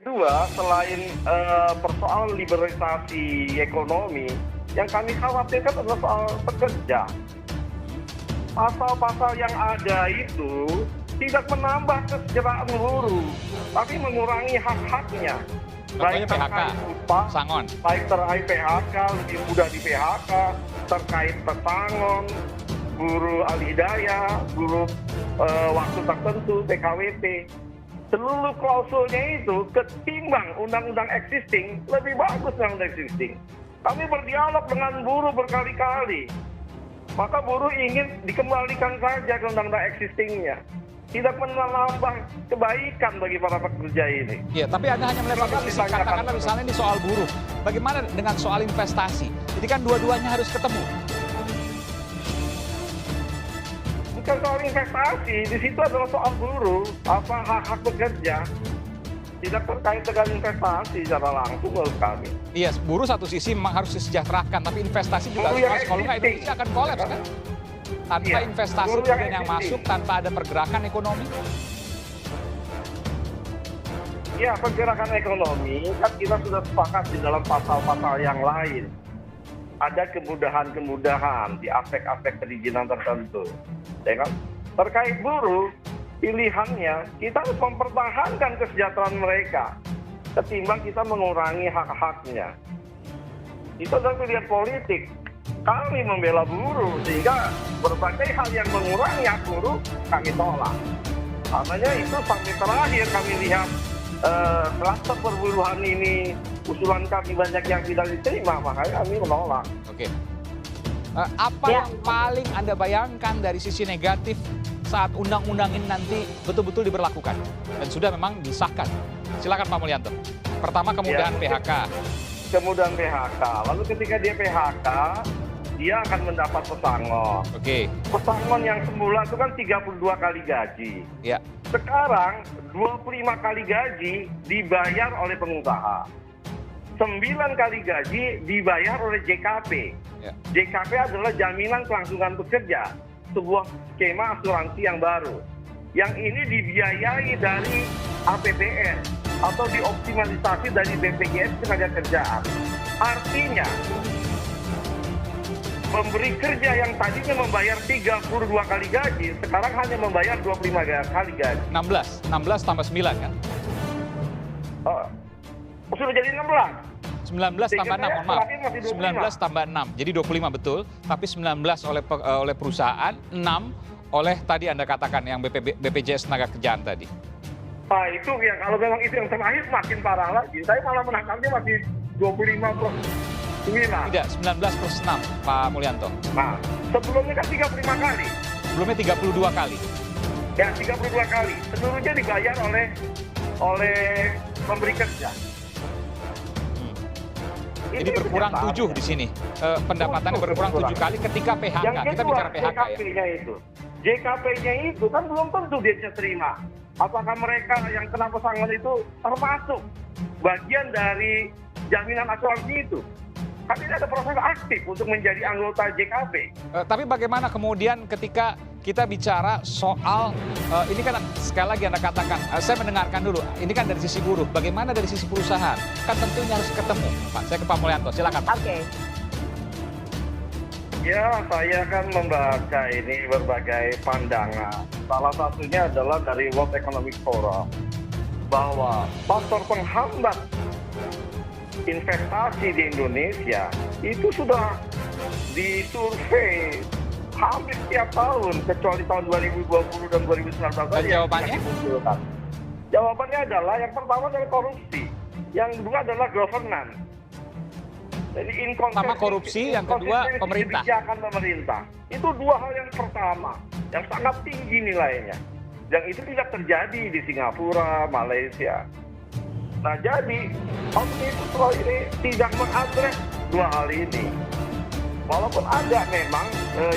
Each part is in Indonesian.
Kedua, selain persoalan liberalisasi ekonomi, yang kami khawatirkan adalah soal pekerja. Pasal-pasal yang ada itu tidak menambah kesejahteraan buruh, tapi mengurangi hak-haknya. Contohnya PHK, upah, Sangon. baik terkait PHK, lebih mudah di PHK, terkait pesangon, buruh alih-daya, buruh waktu tertentu, PKWT. Seluruh klausulnya itu ketimbang undang-undang existing, lebih bagus undang-undang existing. Kami berdialog dengan buruh berkali-kali. Maka buruh ingin dikembalikan saja ke undang-undang existingnya. Tidak menambah kebaikan bagi para pekerja ini. Iya, tapi Anda hanya melihat satu sisi, katakanlah misalnya ini soal buruh. Bagaimana dengan soal investasi? Jadi kan dua-duanya harus ketemu. Bukan soal investasi, di situ adalah soal buruh, apa hak-hak pekerja. Tidak terkait dengan investasi secara langsung menurut kami. Iya, buruh satu sisi memang harus disejahterakan, tapi investasi juga harus, kalau nggak Indonesia akan kolaps kan? Tanpa investasi kemudian yang masuk, tanpa ada pergerakan ekonomi. Ya, pergerakan ekonomi kan kita sudah sepakat di dalam pasal-pasal yang lain. Ada kemudahan-kemudahan di aspek-aspek perizinan tertentu. Ya kan? Terkait buruh, pilihannya kita harus mempertahankan kesejahteraan mereka ketimbang kita mengurangi hak-haknya. Itu adalah pilihan politik. Kami membela buruh sehingga berbagai hal yang mengurangi hak buruh kami tolak. Karenanya itu sampai terakhir kami lihat kluster perburuhan ini usulan kami banyak yang tidak diterima, makanya kami menolak. Oke. Apa yang paling Anda bayangkan dari sisi negatif saat undang-undang ini nanti betul-betul diberlakukan dan sudah memang disahkan? Silakan Pak Mulyanto. Pertama kemudahan PHK. Kemudahan PHK. Lalu ketika dia PHK, dia akan mendapat pesangon. Oke. Pesangon yang semula itu kan 32 kali gaji. Ya. Sekarang 25 kali gaji dibayar oleh pengusaha. 9 kali gaji dibayar oleh JKP. Ya. JKP adalah jaminan kelangsungan pekerja, sebuah skema asuransi yang baru. Yang ini dibiayai dari APBN atau dioptimalisasi dari BPJS Ketenagakerjaan. Artinya, pemberi kerja yang tadinya membayar 32 kali gaji, sekarang hanya membayar 25 kali gaji. 16 tambah 9 kan? Sudah jadi 16. 19 tambah 6, mohon maaf. 19 tambah 6, jadi 25 betul. Tapi 19 oleh perusahaan, 6 oleh tadi Anda katakan yang BPJS Ketenagakerjaan tadi. Nah itu ya, kalau memang itu yang terakhir makin parah lagi. Saya malah menangkapnya masih 25 plus 9. Tidak, 19 plus 6, Pak Mulyanto. Nah, sebelumnya kan 35 kali. Sebelumnya 32 kali. Ya, 32 kali. Seluruhnya dibayar oleh pemberi kerja. Jadi berkurang 7 di sini. Pendapatannya berkurang 7 kali ketika PHK. Yang kedua, kita bicara PHK JKP-nya itu. JKP-nya itu kan belum tentu dia bisa terima. Apakah mereka yang kena pesangon itu termasuk bagian dari jaminan asuransi itu? Kan ini ada proses aktif untuk menjadi anggota JKP. Tapi bagaimana kemudian ketika kita bicara soal, ini kan sekali lagi Anda katakan, saya mendengarkan dulu, ini kan dari sisi buruh, bagaimana dari sisi perusahaan? Kan tentunya harus ketemu. Pak, saya ke Pak Mulyanto, silakan. Oke. Ya, saya kan membaca ini berbagai pandangan. Salah satunya adalah dari World Economic Forum, bahwa faktor penghambat investasi di Indonesia itu sudah disurvei hampir setiap tahun, kecuali tahun 2020 dan 2019. Dan jawabannya? Jawabannya adalah yang pertama adalah korupsi, yang kedua adalah governance. Jadi pertama korupsi, yang kedua pemerintah. Kebijakan pemerintah. Itu dua hal yang pertama, yang sangat tinggi nilainya. Yang itu tidak terjadi di Singapura, Malaysia. Nah jadi, Omnibus Law ini tidak mengadres dua hal ini. Walaupun ada memang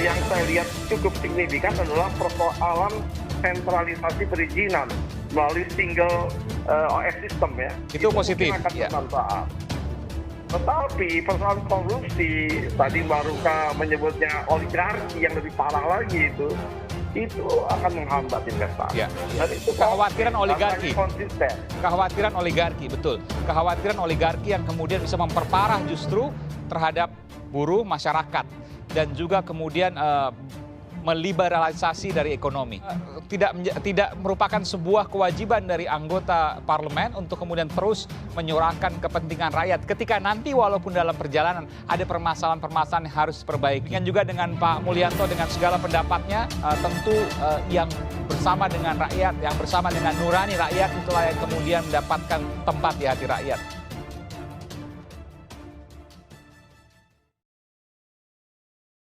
yang saya lihat cukup signifikan adalah persoalan sentralisasi perizinan melalui single OS system ya. Itu positif. Akan Ya. bermanfaat. Tetapi persoalan korupsi, tadi Mbak Ruka menyebutnya oligarki yang lebih parah lagi itu akan menghambat investasi. Ya. Dan itu Kekhawatiran oligarki. konsisten. Kekhawatiran oligarki, betul. Kekhawatiran oligarki yang kemudian bisa memperparah justru terhadap buruh, masyarakat. Dan juga kemudian meliberalisasi dari ekonomi. Tidak merupakan sebuah kewajiban dari anggota parlemen untuk kemudian terus menyuarakan kepentingan rakyat. Ketika nanti walaupun dalam perjalanan ada permasalahan-permasalahan yang harus diperbaiki. Dan juga dengan Pak Mulyanto dengan segala pendapatnya, tentu yang bersama dengan rakyat, yang bersama dengan nurani rakyat itulah yang kemudian mendapatkan tempat di hati rakyat.